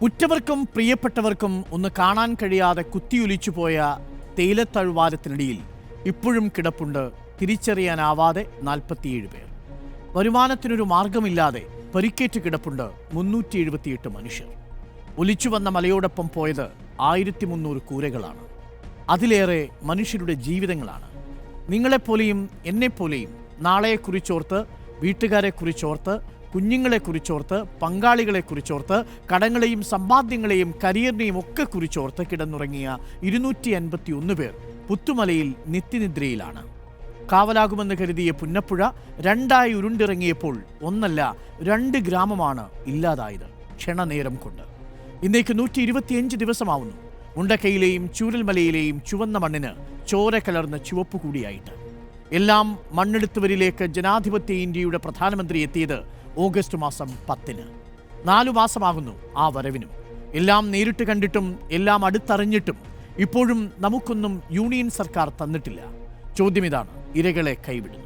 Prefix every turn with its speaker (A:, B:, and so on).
A: ഉറ്റവർക്കും പ്രിയപ്പെട്ടവർക്കും ഒന്ന് കാണാൻ കഴിയാതെ കുത്തിയൊലിച്ചുപോയ തേയിലത്തഴുവാരത്തിനിടയിൽ ഇപ്പോഴും കിടപ്പുണ്ട് തിരിച്ചറിയാനാവാതെ 47 പേർ. വരുമാനത്തിനൊരു മാർഗമില്ലാതെ പരിക്കേറ്റ് കിടപ്പുണ്ട് 378 മനുഷ്യർ. ഒലിച്ചു വന്ന മലയോടൊപ്പം പോയത് 1300 കൂരകളാണ്. അതിലേറെ മനുഷ്യരുടെ ജീവിതങ്ങളാണ്. നിങ്ങളെപ്പോലെയും എന്നെപ്പോലെയും നാളെയെക്കുറിച്ചോർത്ത്, വീട്ടുകാരെക്കുറിച്ചോർത്ത്, കുഞ്ഞുങ്ങളെക്കുറിച്ചോർത്ത്, പങ്കാളികളെക്കുറിച്ചോർത്ത്, കടങ്ങളെയും സമ്പാദ്യങ്ങളെയും കരിയറിനെയും ഒക്കെ കുറിച്ചോർത്ത് കിടന്നുറങ്ങിയ 251 പേർ പുത്തുമലയിൽ നിത്യനിദ്രയിലാണ്. കാവലാകുമെന്ന് കരുതിയ പുന്നപ്പുഴ രണ്ടായി ഉരുണ്ടിറങ്ങിയപ്പോൾ ഒന്നല്ല 2 ഗ്രാമമാണ് ഇല്ലാതായത് ക്ഷണനേരം കൊണ്ട്. ഇന്നേക്ക് 125 ദിവസമാവുന്നു മുണ്ടക്കയിലെയും ചൂരൽമലയിലെയും ചുവന്ന മണ്ണിന് ചോര കലർന്ന ചുവപ്പ് കൂടിയായിട്ട്. എല്ലാം മണ്ണെടുത്തവരിലേക്ക് ജനാധിപത്യ ഇന്ത്യയുടെ പ്രധാനമന്ത്രി എത്തിയത് ഓഗസ്റ്റ് മാസം 10-ന്. 4 മാസമാകുന്നു ആ വരവിനും. എല്ലാം നേരിട്ട് കണ്ടിട്ടും എല്ലാം അടുത്തറിഞ്ഞിട്ടും ഇപ്പോഴും നമുക്കൊന്നും യൂണിയൻ സർക്കാർ തന്നിട്ടില്ല. ചോദ്യം ഇതാണ്: ഇരകളെ കൈവിടുന്നു.